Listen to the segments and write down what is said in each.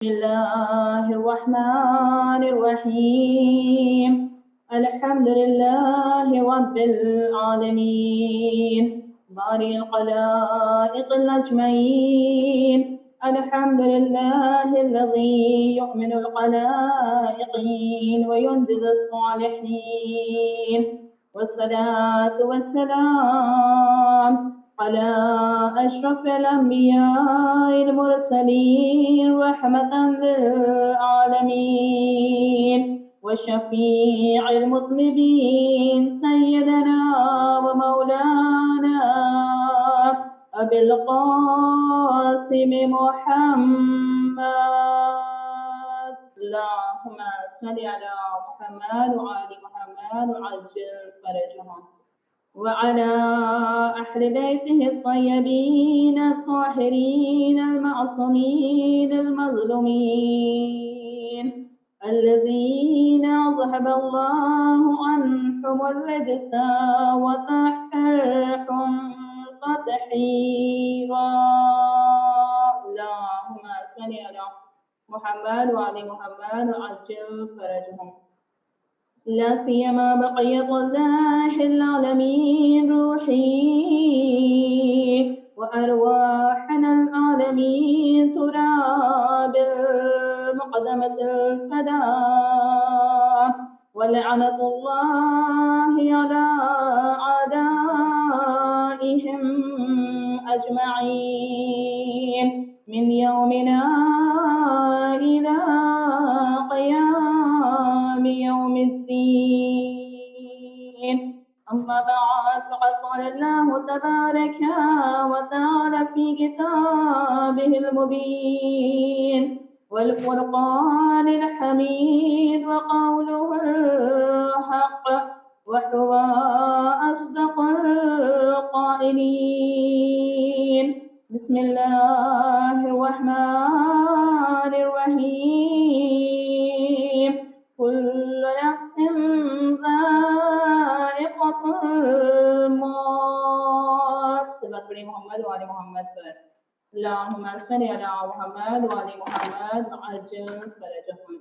بسم الله الرحمن الرحيم الحمد لله رب العالمين بارئ الخلائق الأجمعين الحمد لله الذي يؤمن الخلائقين وينجز الصالحين والصلاة والسلام على أشرف الأنبياء المرسلين رحمة للعالمين وشفيع المذنبين سيدنا ومولانا أبي القاسم محمد اللهم صل على محمد وعلى محمد وعجل فرجهم وعلى أهل بيته الطيبين الطاهرين المعصومين المظلومين الذين أذهب الله عنهم الرجس وطهرهم تطهيرا اللهم صل على محمد وعلى محمد وعجل فرجهم لا سيما بقية الله العالمين روحي وأرواحنا العالمين تراب المقدمة الفداء ولعنة الله على أعدائهم أجمعين من يومنا إلى قيام يوم الدين أما بعد فقد قال الله تبارك وتعالى في كتابه المبين والفرقان الحميد وقوله الحق وهو أصدق القائلين بسم الله الرحمن الرحيم كل نفس ذائقة الموت سبق بڑی محمد وعلى محمد پر اللهم صل على محمد وعلى محمد عجل فرجهم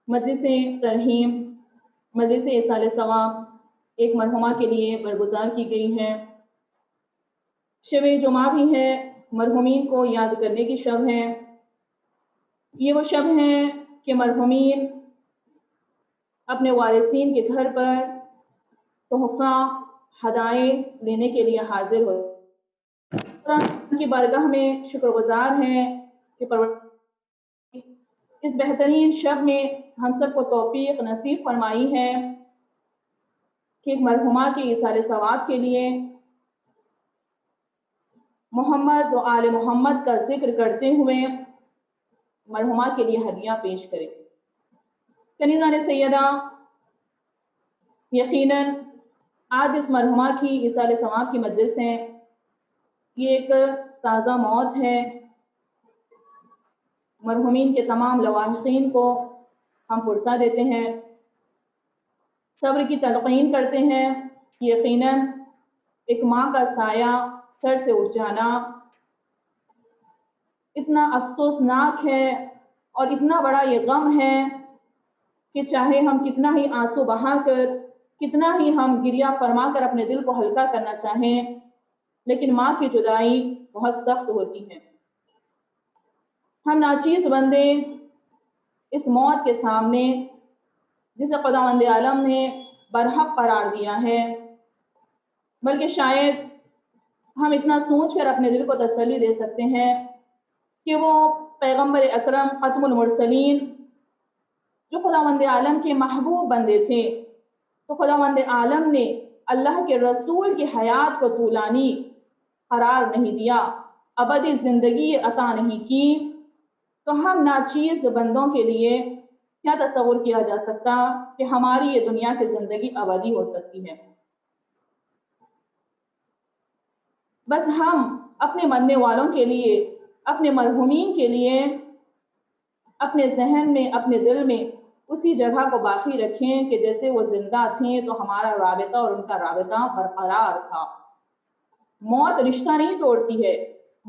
مجلس ترحیم مجلس ایصال ثواب ایک مرحومہ کے لیے برگزار کی گئی ہے۔ شب جمعہ بھی ہے، مرحومین کو یاد کرنے کی شب ہے۔ یہ وہ شب ہے کہ مرحومین اپنے وارثین کے گھر پر تحفہ ہدایت لینے کے لیے حاضر ہوتے ہیں۔ ان کی بارگاہ میں شکر گزار ہیں کہ اس بہترین شب میں ہم سب کو توفیق نصیب فرمائی ہے کہ ایک مرحومہ کے ایصال ثواب کے لیے محمد و آل محمد کا ذکر کرتے ہوئے مرحومہ کے لیے ہدیہ پیش کریں۔ کنیزان سیدہ، یقیناً آج اس مرحومہ کی ایصال ثواب کی مجلس ہے، یہ ایک تازہ موت ہے۔ مرحومین کے تمام لواحقین کو ہم پرسہ دیتے ہیں، صبر کی تلقین کرتے ہیں۔ یقیناً ایک ماں کا سایہ سر سے اٹھ جانا اتنا افسوسناک ہے اور اتنا بڑا یہ غم ہے کہ چاہے ہم کتنا ہی آنسو بہا کر، کتنا ہی ہم گریہ فرما کر اپنے دل کو ہلکا کرنا چاہیں، لیکن ماں کی جدائی بہت سخت ہوتی ہے۔ ہم ناچیز بندے اس موت کے سامنے، جسے خداوند عالم نے برحق قرار دیا ہے، بلکہ شاید ہم اتنا سوچ کر اپنے دل کو تسلی دے سکتے ہیں کہ وہ پیغمبر اکرم ختم المرسلین جو خداوند عالم کے محبوب بندے تھے، تو خداوند عالم نے اللہ کے رسول کی حیات کو طولانی قرار نہیں دیا، ابدی زندگی عطا نہیں کی، تو ہم ناچیز بندوں کے لیے کیا تصور کیا جا سکتا کہ ہماری یہ دنیا کی زندگی ابدی ہو سکتی ہے۔ بس ہم اپنے مرنے والوں کے لیے، اپنے مرحومین کے لیے اپنے ذہن میں، اپنے دل میں اسی جگہ کو باقی رکھیں کہ جیسے وہ زندہ تھیں تو ہمارا رابطہ اور ان کا رابطہ برقرار تھا۔ موت رشتہ نہیں توڑتی ہے،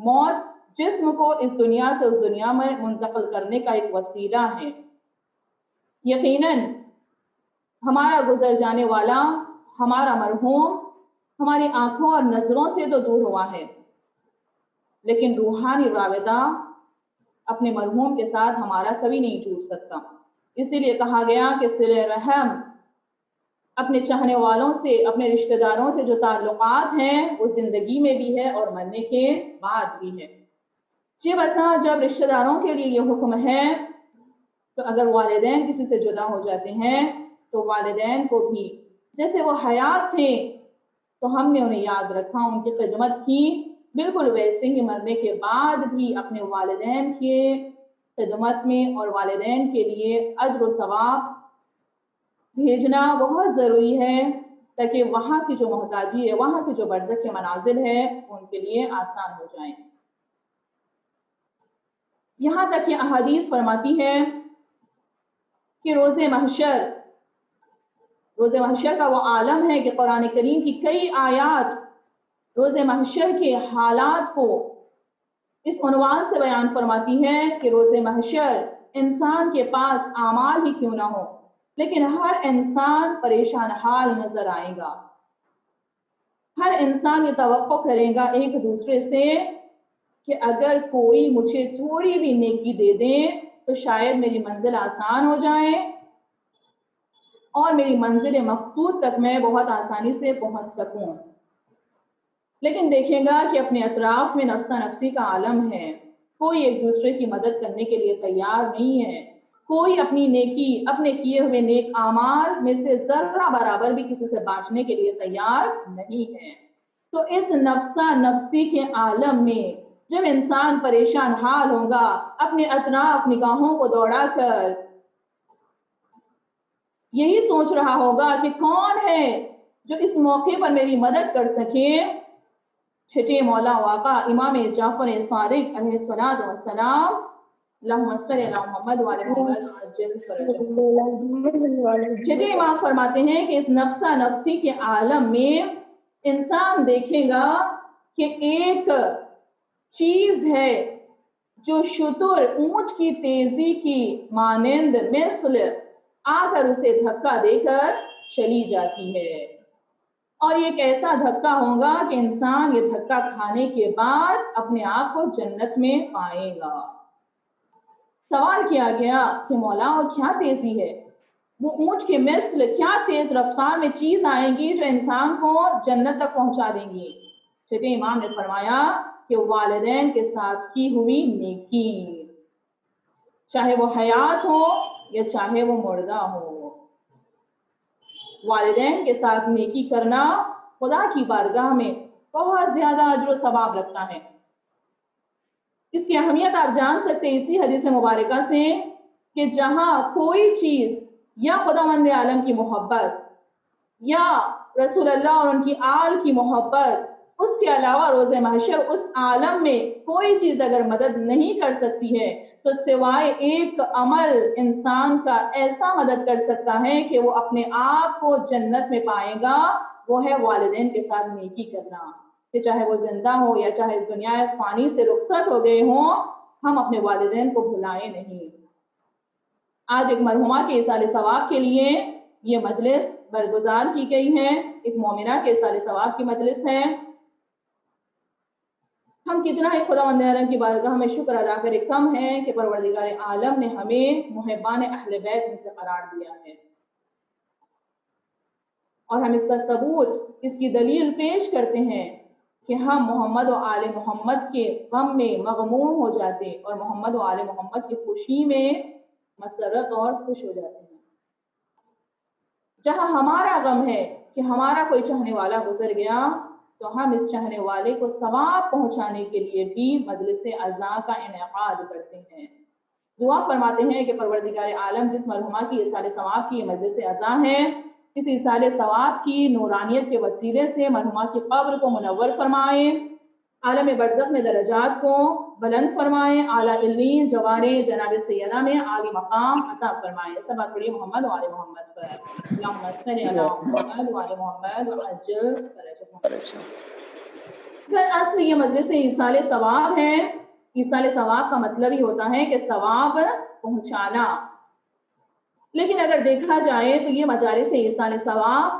موت جسم کو اس دنیا سے اس دنیا میں منتقل کرنے کا ایک وسیلہ ہے۔ یقیناً ہمارا گزر جانے والا، ہمارا مرحوم ہماری آنکھوں اور نظروں سے تو دور ہوا ہے، لیکن روحانی رابطہ اپنے مرحوم کے ساتھ ہمارا کبھی نہیں ٹوٹ سکتا۔ اسی لیے کہا گیا کہ صلہ رحم، اپنے چاہنے والوں سے، اپنے رشتہ داروں سے جو تعلقات ہیں وہ زندگی میں بھی ہے اور مرنے کے بعد بھی ہے۔ جی بسا جب رشتہ داروں کے لیے یہ حکم ہے تو اگر والدین کسی سے جدا ہو جاتے ہیں تو والدین کو بھی جیسے وہ حیات تھے تو ہم نے انہیں یاد رکھا، ان کی خدمت کی، بالکل ویسے ہی مرنے کے بعد بھی اپنے والدین کے خدمت میں اور والدین کے لیے اجر و ثواب بھیجنا بہت ضروری ہے، تاکہ وہاں کی جو محتاجی ہے، وہاں کی جو برزخ کے منازل ہے ان کے لیے آسان ہو جائیں۔ یہاں تک کہ احادیث فرماتی ہے کہ روز محشر کا وہ عالم ہے کہ قرآن کریم کی کئی آیات روز محشر کے حالات کو اس عنوان سے بیان فرماتی ہے کہ روز محشر انسان کے پاس اعمال ہی کیوں نہ ہو، لیکن ہر انسان پریشان حال نظر آئے گا۔ ہر انسان یہ توقع کرے گا ایک دوسرے سے کہ اگر کوئی مجھے تھوڑی بھی نیکی دے دے تو شاید میری منزل آسان ہو جائے اور میری منزل مقصود تک میں بہت آسانی سے پہنچ سکوں۔ لیکن دیکھیں گا کہ اپنے اطراف میں نفسا نفسی کا عالم ہے، کوئی ایک دوسرے کی مدد کرنے کے لیے تیار نہیں ہے، کوئی اپنی نیکی، اپنے کیے ہوئے نیک اعمال میں سے ذرہ برابر بھی کسی سے بانٹنے کے لیے تیار نہیں ہے۔ تو اس نفسا نفسی کے عالم میں جب انسان پریشان حال ہوگا، اپنے اطراف نگاہوں کو دوڑا کر یہی سوچ رہا ہوگا کہ کون ہے جو اس موقع پر میری مدد کر سکے، چھٹے مولا واقع امام جعفر صادق علیہ الصلوۃ والسلام اللہم صلی علی محمد وعلی محمد عجل فرجہ، چھٹے امام فرماتے ہیں کہ اس نفسا نفسی کے عالم میں انسان دیکھے گا کہ ایک چیز ہے جو شتر اونٹ کی تیزی کی مانند مثل آ کر اسے دھکا دے کر چلی جاتی ہے، اور یہ ایک ایسا دھکا ہوگا کہ انسان یہ دھکا کھانے کے بعد اپنے آپ کو جنت میں پائے گا۔ سوال کیا گیا کہ مولا کیا تیزی ہے، وہ اونٹ کے مثل کیا تیز رفتار میں چیز آئیں گی جو انسان کو جنت تک پہنچا دیں گی؟ چھٹے امام نے فرمایا کہ والدین کے ساتھ کی ہوئی نیکی، چاہے وہ حیات ہو یا چاہے وہ مردہ ہو، والدین کے ساتھ نیکی کرنا خدا کی بارگاہ میں بہت زیادہ اجر و ثواب رکھتا ہے۔ اس کی اہمیت آپ جان سکتے ہیں اسی حدیث مبارکہ سے کہ جہاں کوئی چیز یا خداوند عالم کی محبت یا رسول اللہ اور ان کی آل کی محبت، اس کے علاوہ روز محشر اس عالم میں کوئی چیز اگر مدد نہیں کر سکتی ہے تو سوائے ایک عمل انسان کا ایسا مدد کر سکتا ہے کہ وہ اپنے آپ کو جنت میں پائے گا، وہ ہے والدین کے ساتھ نیکی کرنا، کہ چاہے وہ زندہ ہو یا چاہے اس دنیا فانی سے رخصت ہو گئے ہوں، ہم اپنے والدین کو بھلائیں نہیں۔ آج ایک مرحومہ کے ایصال ثواب کے لیے یہ مجلس برگزار کی گئی ہے، ایک مومنہ کے ایصال ثواب کی مجلس ہے۔ ہم کتنا ہی خداوند عالم کی بارگاہ میں شکر ادا کرے کم ہے کہ پروردگار عالم نے ہمیں محبان اہل بیت میں سے قرار دیا ہے، اور ہم اس کا ثبوت، اس کی دلیل پیش کرتے ہیں کہ ہم محمد و آل محمد کے غم میں مغموم ہو جاتے اور محمد و آل محمد کی خوشی میں مسرت اور خوش ہو جاتے ہیں۔ جہاں ہمارا غم ہے کہ ہمارا کوئی چاہنے والا گزر گیا تو ہم اس چاہنے والے کو ثواب پہنچانے کے لیے بھی مجلس عزا کا انعقاد کرتے ہیں۔ دعا فرماتے ہیں کہ پروردگار عالم جس مرحومہ کی ایصال ثواب کی یہ مجلس عزا ہے، اس ایصال ثواب کی نورانیت کے وسیلے سے مرحومہ کی قبر کو منور فرمائے، عالم برزخ میں درجات کو بلند فرمائے، اعلیٰ علیین جوار جناب سیدہ میں عالی مقام عطا فرمائے۔ سب بات پڑھیے محمد و آل محمد پر۔ اللہم صلی علی محمد و آل محمد وعجل فرجہ۔ در اصل یہ مجلس ایصال ثواب ہے ایصال ثواب کا مطلب ہی ہوتا ہے کہ ثواب پہنچانا. لیکن اگر دیکھا جائے تو یہ مجالس ایصال ثواب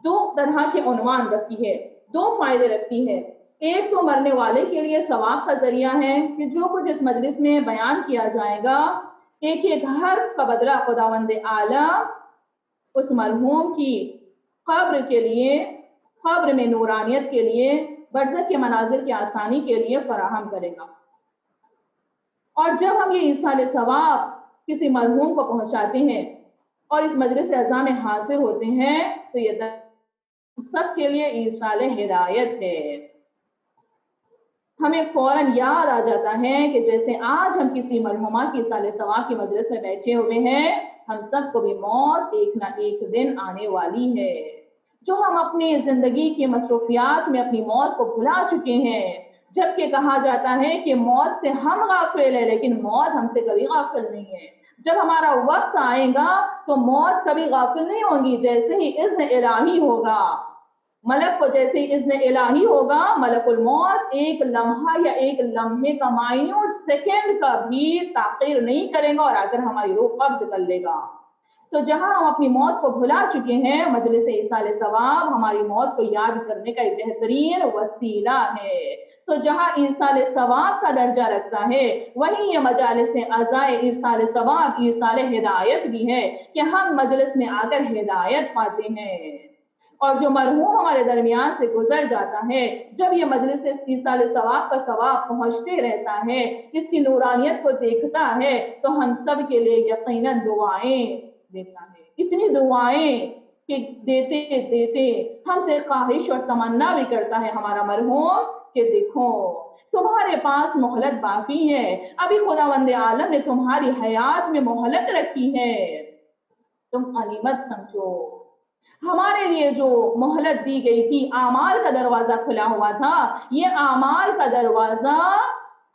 دو طرح کے عنوان رکھتی ہے، دو فائدے رکھتی ہے. ایک تو مرنے والے کے لیے ثواب کا ذریعہ ہے کہ جو کچھ اس مجلس میں بیان کیا جائے گا ایک ایک حرف کا بدلہ خداوند عالم اس مرحوم کی قبر کے لیے، قبر میں نورانیت کے لیے، برزخ کے مناظر کی آسانی کے لیے فراہم کرے گا. اور جب ہم یہ ایصال ثواب کسی مرحوم کو پہنچاتے ہیں اور اس مجلس اعزاء میں حاضر ہوتے ہیں تو یہ سب کے لیے ایصال ہدایت ہے. ہمیں فوراً یاد آ جاتا ہے کہ جیسے آج ہم کسی مرحومہ کی ایصال ثواب کی مجلس میں بیٹھے ہوئے ہیں، ہم سب کو بھی موت ایک نہ ایک دن آنے والی ہے. جو ہم اپنی زندگی کی مصروفیات میں اپنی موت کو بھلا چکے ہیں، جبکہ کہا جاتا ہے کہ موت سے ہم غافل ہیں لیکن موت ہم سے کبھی غافل نہیں ہے. جب ہمارا وقت آئے گا تو موت کبھی غافل نہیں ہوگی. جیسے ہی اذن الہی ہوگا، ملک کو جیسے ہی اذن الہی ہوگا، ملک الموت ایک لمحہ یا ایک لمحے کا مائنوٹ سیکنڈ کا بھی تاخیر نہیں کرے گا اور آ کر ہماری روح قبض کر لے گا. تو جہاں ہم اپنی موت کو بھلا چکے ہیں، مجلس ایصال ثواب ہماری موت کو یاد کرنے کا ایک بہترین وسیلہ ہے. تو جہاں ایصال ثواب کا درجہ رکھتا ہے وہیں یہ مجالس عزائے ایصال ثواب ایصال ہدایت بھی ہے کہ ہم مجلس میں آ کر ہدایت پاتے ہیں. اور جو مرحوم ہمارے درمیان سے گزر جاتا ہے، جب یہ مجلس ایصال ثواب کا ثواب پہنچتے رہتا ہے، اس کی نورانیت کو دیکھتا ہے تو ہم سب کے لیے یقیناً دعائیں دیتا ہے. اتنی دعائیں کہ دیتے دیتے ہم سے خواہش اور تمنا بھی کرتا ہے ہمارا مرحوم کہ دیکھو تمہارے پاس مہلت باقی ہے، ابھی خداوند عالم نے تمہاری حیات میں مہلت رکھی ہے، تم غنیمت سمجھو. ہمارے لیے جو مہلت دی گئی تھی، اعمال کا دروازہ کھلا ہوا تھا، یہ اعمال کا دروازہ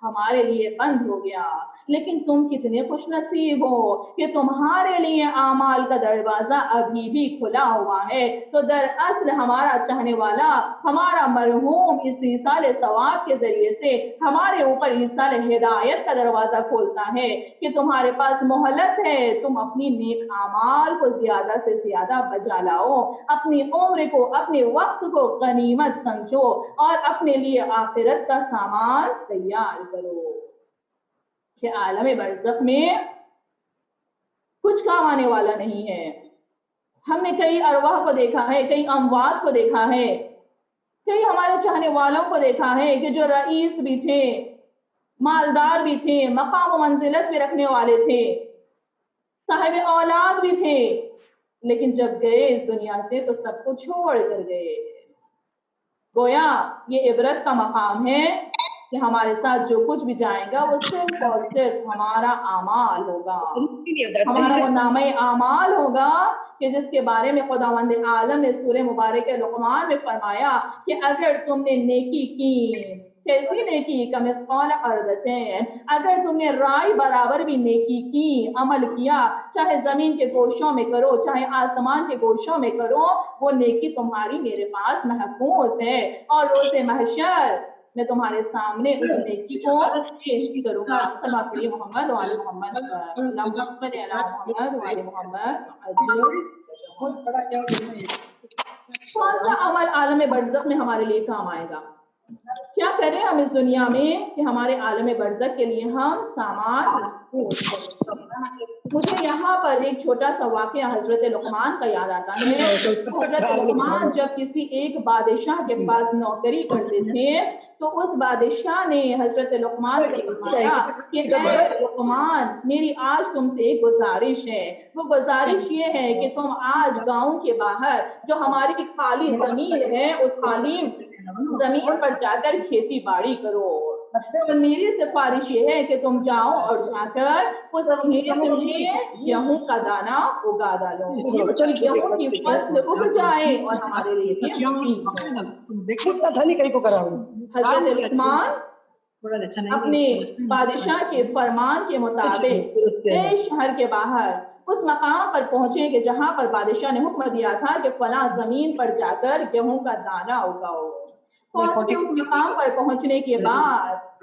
ہمارے لیے بند ہو گیا. لیکن تم کتنے خوش نصیب ہو کہ تمہارے لیے اعمال کا دروازہ ابھی بھی کھلا ہوا ہے. تو دراصل ہمارا چاہنے والا، ہمارا مرحوم اس ایصال ثواب کے ذریعے سے ہمارے اوپر ایصال ہدایت کا دروازہ کھولتا ہے کہ تمہارے پاس مہلت ہے، تم اپنی نیک اعمال کو زیادہ سے زیادہ بجا لاؤ، اپنی عمر کو، اپنے وقت کو غنیمت سمجھو اور اپنے لیے آخرت کا سامان تیار کرو کہ عالم برزخ میں کچھ کام آنے والا نہیں ہے. ہم نے کئی ارواح کو دیکھا ہے، کئی اموات کو دیکھا ہے، کئی ہمارے چاہنے والوں کو دیکھا ہے کہ جو رئیس بھی تھے، مالدار بھی تھے، مقام و منزلت بھی رکھنے والے تھے، صاحب اولاد بھی تھے، لیکن جب گئے اس دنیا سے تو سب کو چھوڑ کر گئے. گویا یہ عبرت کا مقام ہے کہ ہمارے ساتھ جو کچھ بھی جائے گا وہ صرف اور صرف ہمارا اعمال ہوگا، ہمارا وہ نامہ اعمال ہوگا کہ جس کے بارے میں خداوند عالم نے سورہ مبارک لقمان میں فرمایا کہ اگر تم نے نیکی کی، کیسی نیکی؟ کمثقال حبۃ، اگر تم نے رائی برابر بھی نیکی کی، عمل کیا، چاہے زمین کے گوشوں میں کرو چاہے آسمان کے گوشوں میں کرو، وہ نیکی تمہاری میرے پاس محفوظ ہے اور روز محشر میں تمہارے سامنے اس نیکی کو پیش کروں گا. صلی اللہ علیہ محمد وعلی محمد، اللہم صل علی محمد وعلی محمد. کون سا عمل عالم برزخ میں ہمارے لیے کام آئے گا؟ کیا کریں ہم اس دنیا میں کہ ہمارے عالم برزخ کے لیے ہم سامان محفوظ کریں؟ مجھے یہاں پر ایک چھوٹا سا واقعہ حضرت لقمان کا یاد آتا ہے. حضرت لقمان جب کسی ایک بادشاہ کے پاس نوکری کرتے تھے تو اس بادشاہ نے حضرت لقمان سے فرمایا کہ اے لقمان، میری آج تم سے ایک گزارش ہے. وہ گزارش یہ ہے کہ تم آج گاؤں کے باہر جو ہماری خالی زمین ہے اس خالی زمین پر جا کر کھیتی باڑی کرو. تو میری سفارش یہ ہے کہ تم جاؤ اور جا کر اس کھیت میں گیہوں کا دانہ اگا ڈالو، گیہوں کی فصل اگ جائے اور ہمارے لیے حضرت لقمان اپنے بادشاہ کے فرمان کے مطابق ایک شہر کے باہر اس مقام پر پہنچے کہ جہاں پر بادشاہ نے حکم دیا تھا کہ فلاں زمین پر جا کر گیہوں کا دانہ اگاؤ. پہنچ کے اس مقام پر پہنچنے کے بعد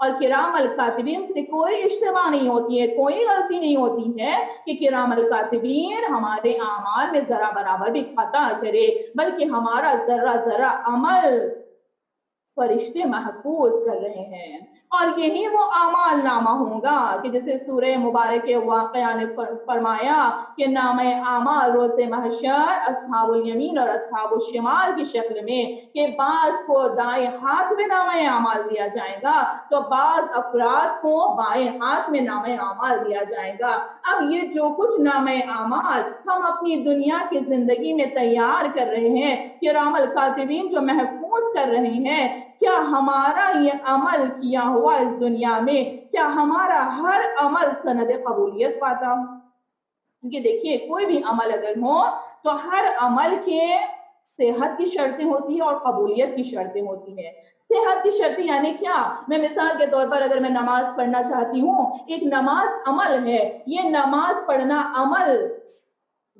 اور کرام الکاتبین سے کوئی اشتباہ نہیں ہوتی ہے، کوئی غلطی نہیں ہوتی ہے کہ کرام الکاتبین ہمارے اعمال میں ذرا برابر بھی خطا کرے، بلکہ ہمارا ذرا ذرا عمل فرشتے محفوظ کر رہے ہیں۔ اور یہی وہ اعمال نامہ ہوگا کہ جیسے سورہ مبارک واقعہ نے فرمایا کہ نامہ اعمال روز محشر اصحاب الیمین اور اصحاب الشمال کی شکل میں، کہ بعض کو دائیں ہاتھ میں نامہ اعمال دیا جائے گا تو بعض افراد کو بائیں ہاتھ میں نامہ اعمال دیا جائے گا۔ اب یہ جو کچھ نامہ اعمال ہم اپنی دنیا کی زندگی میں تیار کر رہے ہیں، کرام الکاتبین جو محفوظ کر رہے ہیں، کیا ہمارا یہ عمل کیا ہوا اس دنیا میں، کیا ہمارا ہر عمل سند قبولیت پاتا؟ کیونکہ دیکھیے کوئی بھی عمل اگر ہو تو ہر عمل کے صحت کی شرطیں ہوتی ہیں اور قبولیت کی شرطیں ہوتی ہیں۔ صحت کی شرطیں یعنی کیا؟ میں مثال کے طور پر اگر میں نماز پڑھنا چاہتی ہوں، ایک نماز عمل ہے، یہ نماز پڑھنا عمل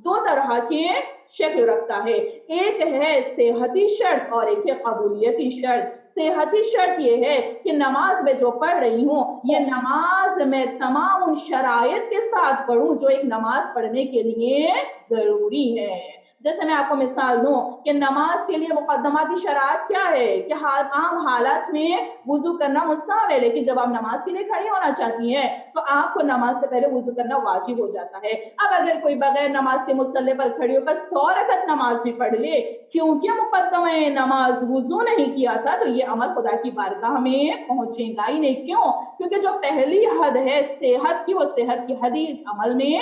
دو طرح کے شکل رکھتا ہے، ایک ہے صحتی شرط اور ایک ہے قبولیتی شرط۔ صحتی شرط یہ ہے کہ نماز میں جو پڑھ رہی ہوں، یہ نماز میں تمام ان شرائط کے ساتھ پڑھوں جو ایک نماز پڑھنے کے لیے ضروری ہے۔ جیسے میں آپ کو مثال دوں کہ نماز کے لیے مقدماتی شرائط کیا ہے کہ عام حالات میں وضو کرنا مستحب ہے، لیکن جب آپ نماز کے لیے کھڑی ہونا چاہتی ہیں تو آپ کو نماز سے پہلے وضو کرنا واجب ہو جاتا ہے۔ اب اگر کوئی بغیر نماز کے مصلی پر کھڑی ہو کر 100 رکعت نماز بھی پڑھ لے، کیونکہ مقدمہ نماز وضو نہیں کیا تھا تو یہ عمل خدا کی بارگاہ میں پہنچے گا ہی نہیں۔ کیوں؟ کیونکہ جو پہلی حد ہے صحت کی، وہ صحت کی حد اس عمل میں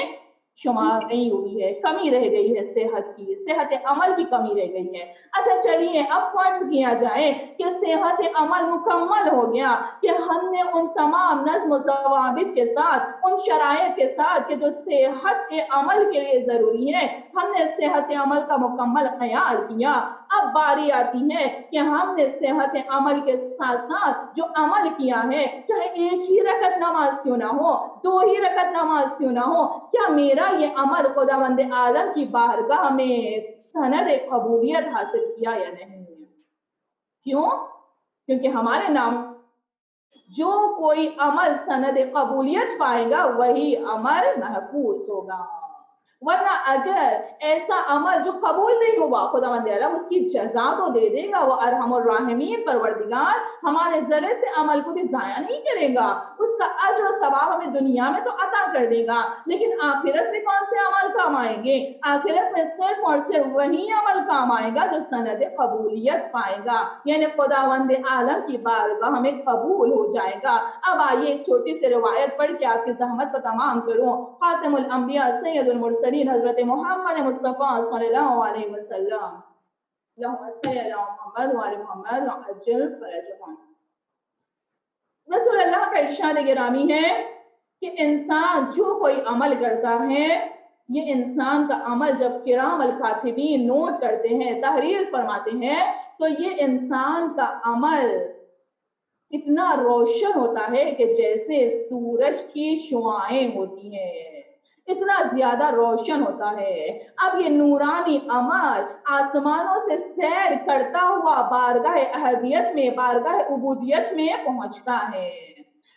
شمار نہیں ہوئی ہے، کمی رہ گئی ہے، صحت کی، صحت عمل کی کمی رہ گئی ہے۔ اچھا چلیے اب فرض کیا جائے کہ صحت عمل مکمل ہو گیا، کہ ہم نے ان تمام نظم و ضوابط کے ساتھ، ان شرائط کے ساتھ کہ جو صحت عمل کے لیے ضروری ہے، ہم نے صحت عمل کا مکمل خیال کیا۔ اب باری آتی ہے کہ ہم نے صحت عمل کے ساتھ ساتھ جو عمل کیا ہے، چاہے ایک ہی رکعت نماز کیوں نہ ہو، 2 ہی رکعت نماز کیوں نہ ہو، کیا میرا یہ عمل خداوند عالم کی بارگاہ میں سند قبولیت حاصل کیا یا نہیں؟ کیوں؟ کیونکہ ہمارے نام جو کوئی عمل سند قبولیت پائے گا وہی عمل محفوظ ہوگا، ورنہ اگر ایسا عمل جو قبول نہیں ہوا، خداوند عالم اس کی جزا تو دے دے گا، وہ ارحم الراحمین پروردگار ہمارے ذرے سے عمل کو بھی ضائع نہیں کرے گا، اس کا اجر و ثواب ہمیں دنیا میں تو عطا کر دے گا، لیکن آخرت میں کون سے عمل کام آئیں گے؟ آخرت میں صرف اور صرف وہی عمل کام آئے گا جو سند قبولیت پائے گا، یعنی خداوند عالم کی بارگاہ میں قبول ہو جائے گا۔ اب آئیے ایک چھوٹی سی روایت پڑھ کے آپ کی زحمت کو تمام کروں۔ خاتم الانبیاء سید المرسلین حضرت محمد مصطفیٰ صلی اللہ علیہ وسلم، اللہم صلی علی محمد وعلی محمد وعجل فرجهم۔ رسول اللہ کا ارشاد گرامی ہے کہ انسان جو کوئی عمل کرتا ہے، یہ انسان کا عمل جب کرام الکاتبین نوٹ کرتے ہیں، تحریر فرماتے ہیں، تو یہ انسان کا عمل اتنا روشن ہوتا ہے کہ جیسے سورج کی شعاعیں ہوتی ہیں، اتنا زیادہ روشن ہوتا ہے۔ اب یہ نورانی عمل آسمانوں سے سیر کرتا ہوا بارگاہ احدیت میں، بارگاہ عبودیت میں پہنچتا ہے۔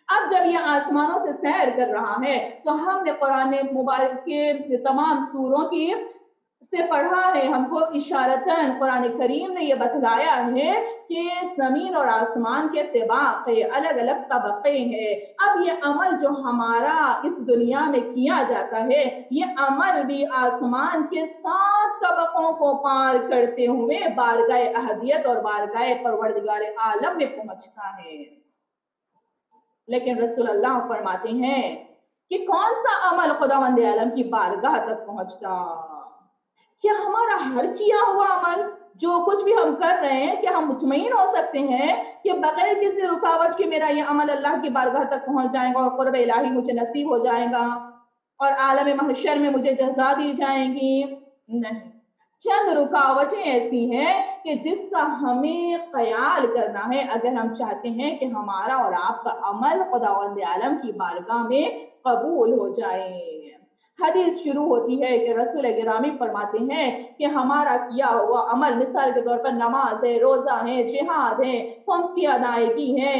اب جب یہ آسمانوں سے سیر کر رہا ہے تو ہم نے قرآن مبارک کے تمام سوروں کی سے پڑھا ہے، ہم کو اشارتاً قرآن کریم نے یہ بتلایا ہے کہ زمین اور آسمان کے طباق ہے، الگ الگ طبقے ہیں۔ اب یہ عمل جو ہمارا اس دنیا میں کیا جاتا ہے، یہ عمل بھی آسمان کے 7 طبقوں کو پار کرتے ہوئے بارگاہ احدیت اور بارگاہ پروردگار عالم میں پہنچتا ہے۔ لیکن رسول اللہ فرماتے ہیں کہ کون سا عمل خداوند عالم کی بارگاہ تک پہنچتا؟ کیا ہمارا ہر کیا ہوا عمل، جو کچھ بھی ہم کر رہے ہیں، کیا ہم مطمئن ہو سکتے ہیں کہ بغیر کسی رکاوٹ کے میرا یہ عمل اللہ کی بارگاہ تک پہنچ جائے گا اور قرب الہی مجھے نصیب ہو جائے گا اور عالم محشر میں مجھے جزا دی جائے گی؟ نہیں، چند رکاوٹیں ایسی ہیں کہ جس کا ہمیں خیال کرنا ہے اگر ہم چاہتے ہیں کہ ہمارا اور آپ کا عمل خداوند عالم کی بارگاہ میں قبول ہو جائے۔ حدیث شروع ہوتی ہے کہ رسول گرامی فرماتے ہیں کہ ہمارا کیا ہوا عمل، مثال کے طور پر نماز ہے، روزہ ہے، جہاد ہے، خمس کی ادائیگی ہے،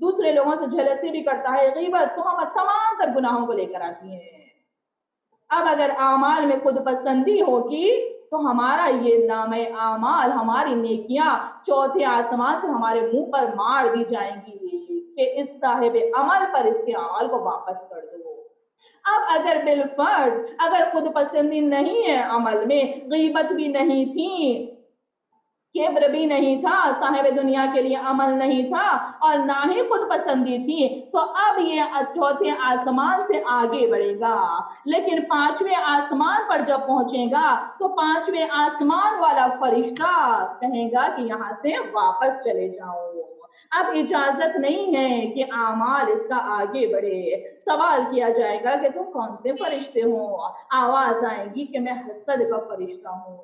دوسرے لوگوں سے جلسی بھی کرتا ہے، غیبت، تہمت، تمام تر گناہوں کو لے کر آتی ہے۔ اب اگر اعمال میں خود پسندی ہوگی تو ہمارا یہ نام اعمال، ہماری نیکیاں چوتھے آسمان سے ہمارے منہ پر مار دی جائیں گی کہ اس صاحب عمل پر اس کے اعمال کو واپس کر دو۔ اب اگر بالفرض اگر خود پسندی نہیں ہے، عمل میں غیبت بھی نہیں تھی، کبر بھی نہیں تھا، صاحب دنیا کے لیے عمل نہیں تھا، اور نہ ہی خود پسندی تھی، تو اب یہ چوتھے آسمان سے آگے بڑھے گا، لیکن پانچویں آسمان پر جب پہنچے گا تو پانچویں آسمان والا فرشتہ کہے گا کہ یہاں سے واپس چلے جاؤ، اب اجازت نہیں ہے کہ اعمال اس کا آگے بڑھے۔ سوال کیا جائے گا کہ تم کون سے فرشتے ہو؟ آواز آئے گی کہ میں حسد کا فرشتہ ہوں،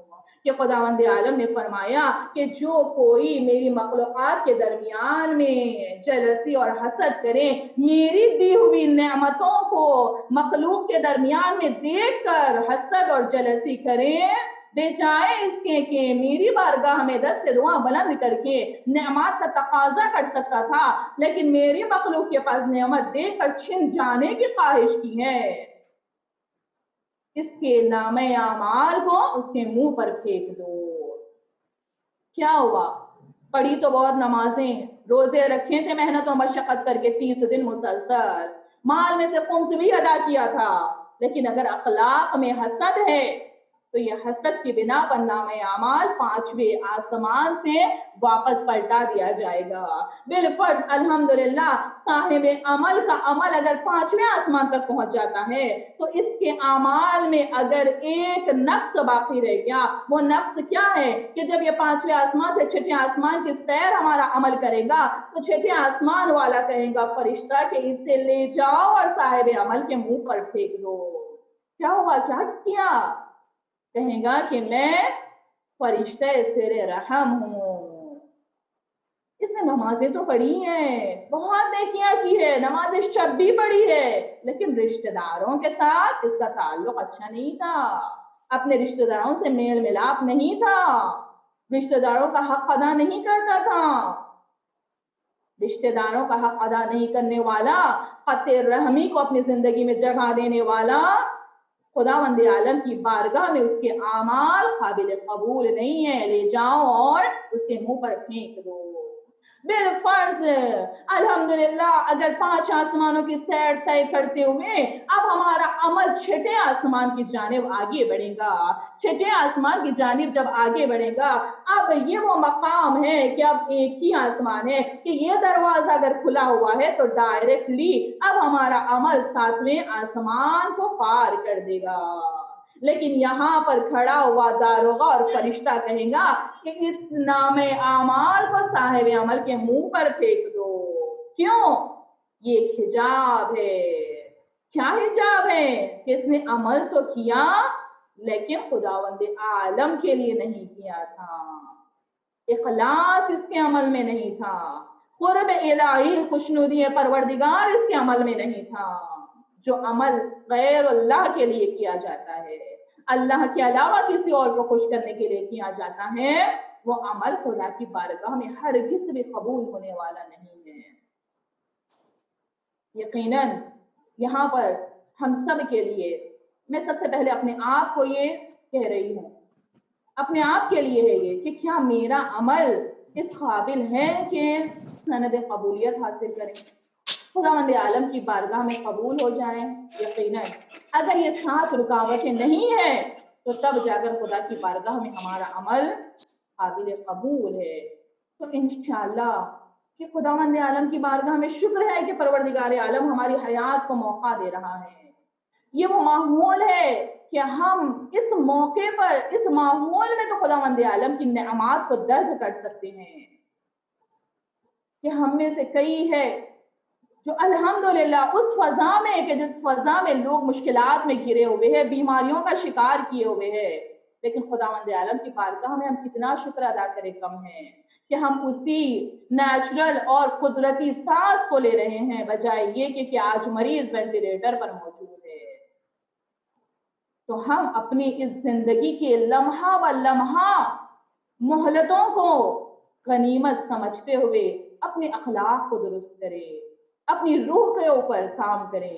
کہ خداوند عالم نے فرمایا کہ جو کوئی میری مخلوقات کے درمیان میں جلسی اور حسد کرے، میری دی ہوئی نعمتوں کو مخلوق کے درمیان میں دیکھ کر حسد اور جلسی کرے، بجائے اس کے کہ میری بارگاہ میں دست دعا بلند کر کے نعمات کا تقاضا کر سکتا تھا، لیکن میری مخلوق کے پاس نعمت دے کر چھن جانے کی خواہش کی ہے، اس کے نام اعمال کو اس کے منہ پر پھینک دو۔ کیا ہوا؟ پڑھی تو بہت نمازیں، روزے رکھے تھے محنت و مشقت کر کے 30 دن مسلسل، مال میں سے خمس بھی ادا کیا تھا، لیکن اگر اخلاق میں حسد ہے تو یہ حسد کی بنا پر نام اعمال پانچویں آسمان سے واپس پلٹا دیا جائے گا۔ بالفرض الحمدللہ صاحب عمل کا عمل اگر پانچویں آسمان تک پہنچ جاتا ہے تو اس کے اعمال میں اگر ایک نقص باقی رہ گیا، وہ نقص کیا ہے کہ جب یہ پانچویں آسمان سے چھٹے آسمان کی سیر ہمارا عمل کرے گا تو چھٹے آسمان والا کہے گا فرشتہ کہ اسے لے جاؤ اور صاحب عمل کے منہ پر پھینک دو۔ کیا ہوگا؟ کیا کیا؟ کہے گا کہ میں فرشتہ سر رحم ہوں، اس نے نمازیں تو پڑھی ہیں، بہت نیکیاں کی ہے، نماز شب بھی پڑھی ہے، لیکن رشتہ داروں کے ساتھ اس کا تعلق اچھا نہیں تھا، اپنے رشتہ داروں سے میل ملاپ نہیں تھا، رشتہ داروں کا حق ادا نہیں کرتا تھا۔ رشتہ داروں کا حق ادا نہیں کرنے والا، قطع رحمی کو اپنی زندگی میں جگہ دینے والا، خداوند عالم کی بارگاہ میں اس کے اعمال قابل قبول نہیں ہے، لے جاؤ اور اس کے منہ پر پھینک دو۔ بالفرض الحمدللہ اگر 5 آسمانوں کی سیر طے کرتے ہوئے اب ہمارا عمل چھٹے آسمان کی جانب آگے بڑھے گا، چھٹے آسمان کی جانب جب آگے بڑھے گا اب یہ وہ مقام ہے کہ اب ایک ہی آسمان ہے کہ یہ دروازہ اگر کھلا ہوا ہے تو ڈائریکٹلی اب ہمارا عمل 7ویں آسمان کو پار کر دے گا، لیکن یہاں پر کھڑا ہوا داروغہ اور فرشتہ کہے گا کہ اس نام اعمال کو صاحب عمل کے منہ پر پھینک دو۔ کیوں؟ یہ ایک حجاب ہے۔ کیا حجاب ہے؟ کہ اس نے عمل تو کیا لیکن خداوند عالم کے لیے نہیں کیا تھا، اخلاص اس کے عمل میں نہیں تھا، قرب الہی خوشنودی پروردگار اس کے عمل میں نہیں تھا۔ جو عمل غیر اللہ کے لیے کیا جاتا ہے، اللہ کے علاوہ کسی اور کو خوش کرنے کے لیے کیا جاتا ہے، وہ عمل خدا کی بارگاہ میں ہرگز بھی قبول ہونے والا نہیں ہے۔ یقیناً یہاں پر ہم سب کے لیے، میں سب سے پہلے اپنے آپ کو یہ کہہ رہی ہوں، اپنے آپ کے لیے ہے یہ کہ کیا میرا عمل اس قابل ہے کہ سند قبولیت حاصل کریں، خداوند عالم کی بارگاہ میں قبول ہو جائیں۔ یقیناً اگر یہ 7 رکاوٹیں نہیں ہیں تو تب جا کر خدا کی بارگاہ میں ہمارا عمل قابل قبول ہے۔ تو انشاءاللہ کہ خداوند عالم کی بارگاہ میں شکر ہے کہ پروردگار عالم ہماری حیات کو موقع دے رہا ہے، یہ وہ ماحول ہے کہ ہم اس موقع پر، اس ماحول میں تو خداوند عالم کی نعمات کو درک کر سکتے ہیں کہ ہم میں سے کئی ہے جو الحمدللہ اس فضا میں کہ جس فضا میں لوگ مشکلات میں گھرے ہوئے ہیں، بیماریوں کا شکار کیے ہوئے ہیں، لیکن خداوند عالم کی بارگاہ میں ہم کتنا شکر ادا کریں کم ہے کہ ہم اسی نیچرل اور قدرتی سانس کو لے رہے ہیں، بجائے یہ کہ آج مریض وینٹیلیٹر پر موجود ہے۔ تو ہم اپنی اس زندگی کے لمحہ و لمحہ مہلتوں کو غنیمت سمجھتے ہوئے اپنے اخلاق کو درست کرے، اپنی روح کے اوپر کام کرے،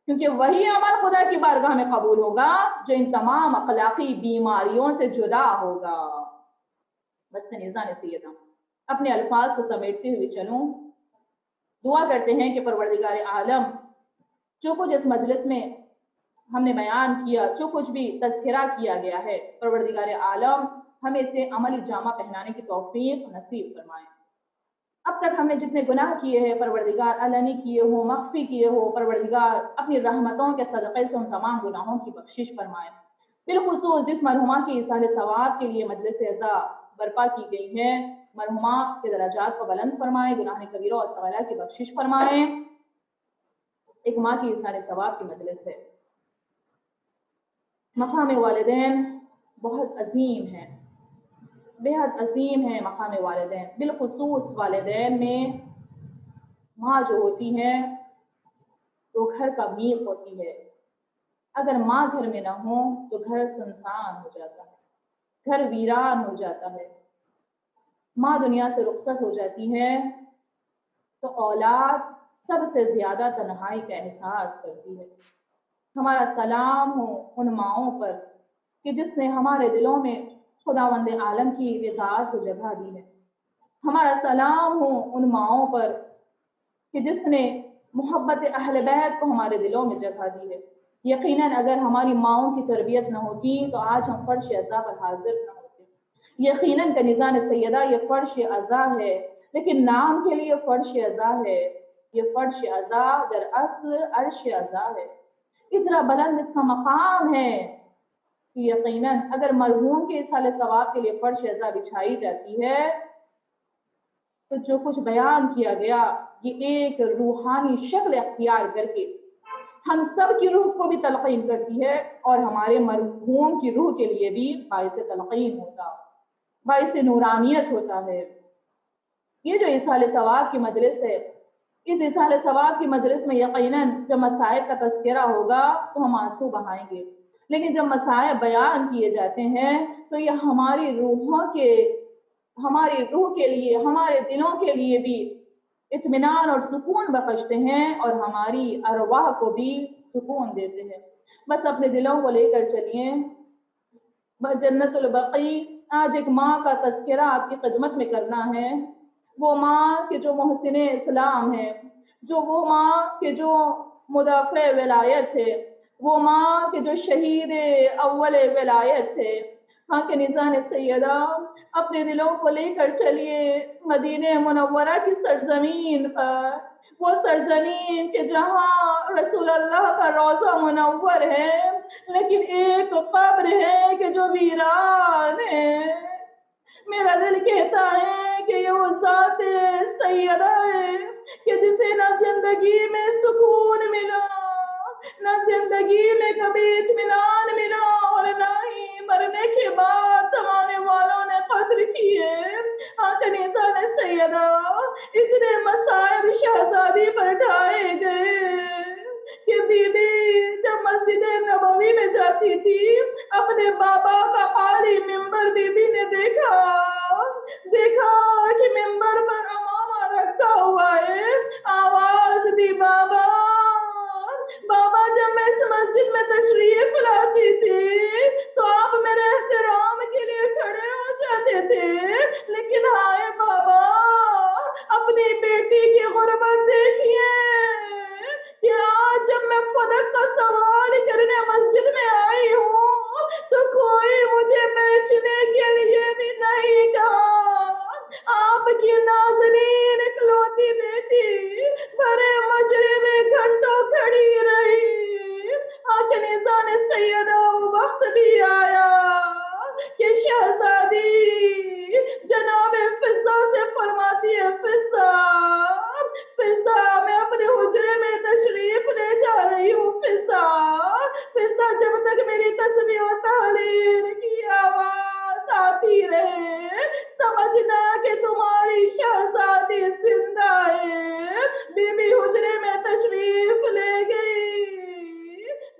کیونکہ وہی عمل خدا کی بارگاہ میں قبول ہوگا جو ان تمام اخلاقی بیماریوں سے جدا ہوگا۔ بس کنیزان سیدہ، اپنے الفاظ کو سمیٹتے ہوئے چلوں، دعا کرتے ہیں کہ پروردگار عالم جو کچھ اس مجلس میں ہم نے بیان کیا، جو کچھ بھی تذکرہ کیا گیا ہے، پروردگار عالم ہمیں اسے عملی جامہ پہنانے کی توفیق نصیب فرمائے۔ اب تک ہم نے جتنے گناہ کیے ہیں پروردگار علنی کیے ہو، مخفی کیے ہو، پروردگار اپنی رحمتوں کے صدقے سے ان تمام گناہوں کی بخشش فرمائے۔ بالخصوص جس مرحومہ کی ایصال ثواب کے لیے مجلس عزا برپا کی گئی ہے، مرحومہ کے درجات کو بلند فرمائے، گناہ کبیرہ اور صغیرہ کی بخشش فرمائے۔ ایک ماں کی ایصال ثواب کی مجلس ہے، مقام والدین بہت عظیم ہے، بہت عظیم ہے مقام والدین۔ بالخصوص والدین میں ماں جو ہوتی ہے وہ گھر کا میل ہوتی ہے۔ اگر ماں گھر میں نہ ہو تو گھر سنسان ہو جاتا ہے، گھر ویران ہو جاتا ہے۔ ماں دنیا سے رخصت ہو جاتی ہے تو اولاد سب سے زیادہ تنہائی کا احساس کرتی ہے۔ ہمارا سلام ہو ان ماؤں پر کہ جس نے ہمارے دلوں میں خداوند عالم کی اطاعت کو جگہ دی ہے۔ ہمارا سلام ہو ان ماؤں پر کہ جس نے محبت اہل بیت کو ہمارے دلوں میں جگہ دی ہے۔ یقیناً اگر ہماری ماؤں کی تربیت نہ ہوتی تو آج ہم فرش عزا پر حاضر نہ ہوتے۔ یقیناً کنیزان سیدہ یہ فرش عزا ہے، لیکن نام کے لیے فرش عزا ہے، یہ فرش عزا در اصل عرش عزا ہے۔ اتنا بلند اس کا مقام ہے کہ یقیناً اگر مرحوم کے ایصال ثواب کے لیے فرش عزا بچھائی جاتی ہے تو جو کچھ بیان کیا گیا یہ ایک روحانی شکل اختیار کر کے ہم سب کی روح کو بھی تلقین کرتی ہے اور ہمارے مرحوم کی روح کے لیے بھی باعث تلقین ہوتا، باعث نورانیت ہوتا ہے۔ یہ جو ایصال ثواب کی مجلس ہے، اس ایصال ثواب کی مجلس میں یقیناً جب مصائب کا تذکرہ ہوگا تو ہم آنسو بہائیں گے، لیکن جب مصائب بیان کیے جاتے ہیں تو یہ ہماری روح کے لیے، ہمارے دلوں کے لیے بھی اطمینان اور سکون بخشتے ہیں اور ہماری ارواح کو بھی سکون دیتے ہیں۔ بس اپنے دلوں کو لے کر چلیے جنت البقیع۔ آج ایک ماں کا تذکرہ آپ کی خدمت میں کرنا ہے، وہ ماں کہ جو محسن اسلام ہے، وہ ماں کہ جو مدافع ولایت ہے، وہ ماں کہ جو شہید اول ولایت ہے۔ ہاں کنیزان سیدہ، اپنے دلوں کو لے کر چلیے مدینہ منورہ کی سرزمین پر، وہ سرزمین کہ جہاں رسول اللہ کا روضہ منور ہے، لیکن ایک قبر ہے کہ جو ویران ہے۔ میرا دل کہتا ہے کہ یہ وہ ذات سیدہ ہے کہ جسے نہ زندگی میں سکون ملا، نہ زندگی میں کبھی اطمینان ملا، اور نہ ہی مرنے کے بعد زمانے والوں نے قدر کیے۔ ہاں کنیزان سیدہ، اتنے مصائب شہزادی پر ڈھائے گئے کہ بی بی جب مسجد نبوی میں جاتی تھی اپنے بابا کا خالی ممبر بی بی نے دیکھا کہ ممبر پر امامہ رکھا ہوا ہے، آواز دی بابا۔ بابا جب میں اس مسجد میں تشریف لاتی تھی تو آپ میرے احترام کے لیے کھڑے ہو جاتے تھے، لیکن ہائے بابا اپنی بیٹی کی غربت دیکھیے کہ آج جب میں فدق کا سوال کرنے مسجد میں آئی ہوں تو کوئی مجھے بیچنے کے لیے بھی نہیں کہا۔ آپ کی نازنین اکلوتی بیٹی بڑے مجرے میں گھنٹوں کھڑی رہی۔ کنیزان سیدہ وہ وقت بھی آیا کہ شہزادی جناب فضہ سے فرماتی ہے، فضہ میں اپنے حجرے میں تشریف لے جا رہی ہوں۔ فضہ جب تک میری تسبیح و تحلیل کی آواز آتی رہے سمجھنا کہ تمہاری شہزادی زندہ ہے۔ بی بی حجرے میں تشریف لے گئی۔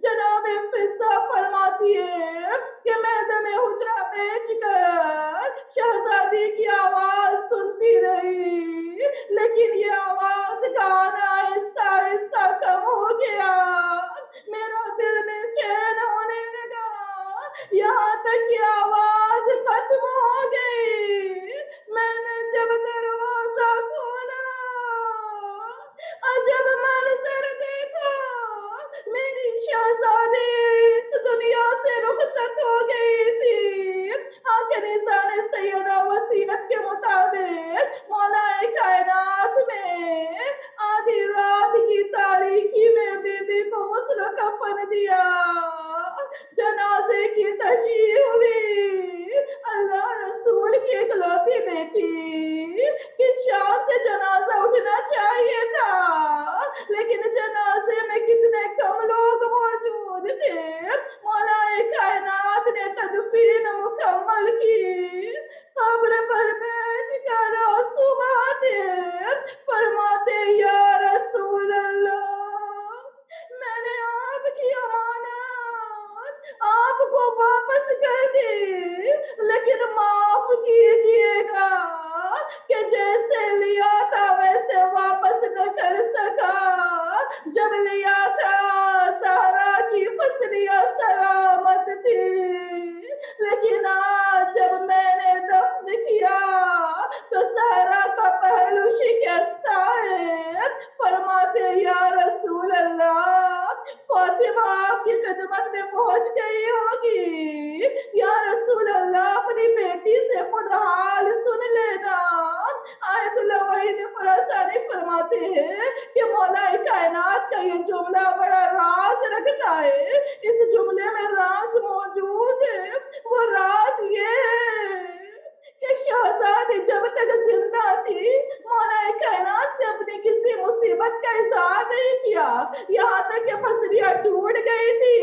جناب فضہ فرماتی ہے کہ میں دم حجرہ بیٹھ کر شہزادی کی آواز سنتی رہی۔ لیکن یہ آواز گانا آہستہ آہستہ کم ہو گیا، میرا دل بے چین ہونے لگا، یہاں تک کہ آواز ختم ہو گئی۔ میں نے جب دروازہ کھولا، عجب منظر دیکھا، میری شہزادی اس دنیا سے رخصت ہو گئی تھی۔ آخر نظام سیدہ وصیت کے مطابق مولا کائنات میں آدھی رات کی تاریکی میں بی بی کو غسل و کفن دیا، جنازے کی تشییع ہوئی۔ اللہ رسول کی اکلوتی بیٹی، کس شان سے جنازہ اٹھنا چاہیے تھا، لیکن جنازے میں کتنے کم لوگ موجود تھے۔ مولا کائنات نے تدفین مکمل کی، قبر پر بیٹھ کر آنسو بہاتے فرماتے یا رسول اللہ، میں نے آپ کی امانت آپ کو واپس کر دی، لیکن معاف کیجئے گا کہ جیسے لیا تھا ویسے واپس نہ کر سکا۔ جب لیا تھا زہرا کی پسلیاں سلامت تھی، لیکن آج جب میں نے دفن کیا تو زہرا کا پہلو شکستہ ہے۔ فرماتے یا رسول اللہ، فاطمہ آپ کی خدمت میں پہنچ گئی ہوگی، یا رسول اللہ اپنی بیٹی سے خود حال سن لینا۔ آیت اللہ وحید خراسانی فرماتے ہیں کہ مولا کائنات کا یہ جملہ بڑا راز رکھتا ہے، اس جملے میں راز موجود ہے۔ وہ راز یہ ہے کہ شہزادی جب تک زندہ تھی مولا کائنات سے اپنی کسی مصیبت کا اظہار نہیں کیا، یہاں تک کہ پسلیاں ٹوٹ گئی تھی،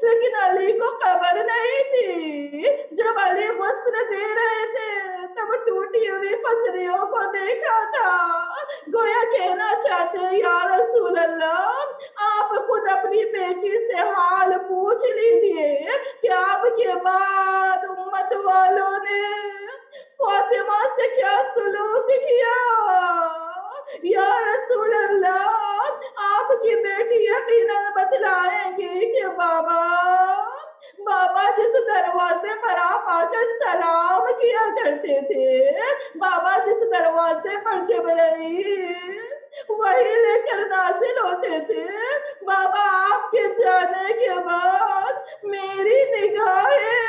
لیکن علی کو خبر نہیں تھی۔ جب علی غسل دے رہے تھے تب ٹوٹی ہوئی پسلیوں کو دیکھا تھا، گویا کہنا چاہتے یا رسول اللہ آپ خود اپنی بیٹی سے حال پوچھ لیجئے کہ آپ کے بعد امت والوں نے فاطمہ سے کیا سلوک کیا۔ یا رسول اللہ آپ کی بیٹی یقیناً بتلائیں گی کہ بابا جس دروازے پر آپ آ کر سلام کیا کرتے تھے، بابا جس دروازے پر جبرائیل وہی لے کر نازل ہوتے تھے، بابا آپ کے جانے کے بعد میری نگاہیں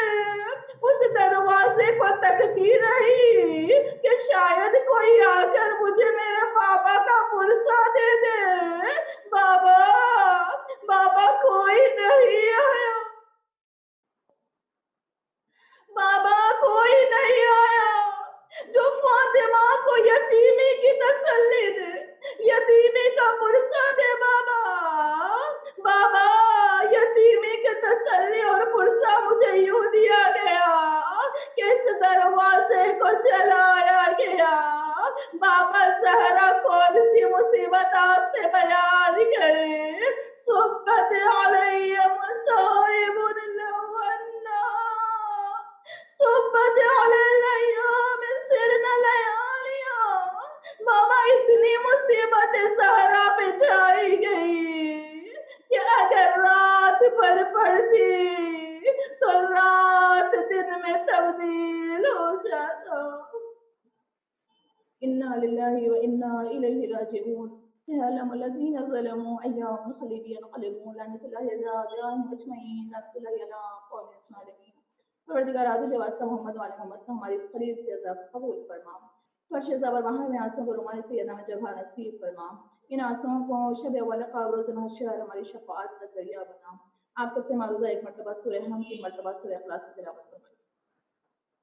اس دروازے کو تکتی رہی کہ شاید کوئی آ کر مجھے میرے بابا کا پرسہ دے دے۔ بابا کوئی نہیں آیا، بابا کوئی نہیں آیا جو فاطمہ کو یتیمی کی تسلی دے، یتیمی کا پرسہ دے۔ بابا یتیمی کی تسلی اور پرسہ مجھے یوں دیا گیا کہ اس دروازے کو جلایا گیا۔ بابا زہرا کون سی مصیبت آپ سے بیان کرے، صحبت علیہ مصائب لونا، صحبت علیہ میں سرن لیالیا۔ بابا اتنی مصیبت زہرا پہ جائی گئی کہ اگر رات بھر پڑتی تو رات دن میں تبدیل ہو جاتا۔ انا للہ و انا الیہ راجعون۔ يعلم الذين ظلموا أيام منقلب ينقلبون، لعنة الله عليهم أجمعين، لعنة الله على قوم الظالمين۔ پروردگار تجھے واسطہ محمد و آل محمد کا ہماری اس خرید سے عذاب قبول فرما، فرش زبر وہاں میں آنسوں کو رومال سے یدہ جبہ نصیب فرما، ان آنسوں کو شب اول قبر روز محشر ہماری شفاعت کا ذریعہ بنا۔ آپ سب سے معروضہ ایک مرتبہ سورہ حم، 3 مرتبہ سورہ اخلاص کی تلاوت فرمائیں۔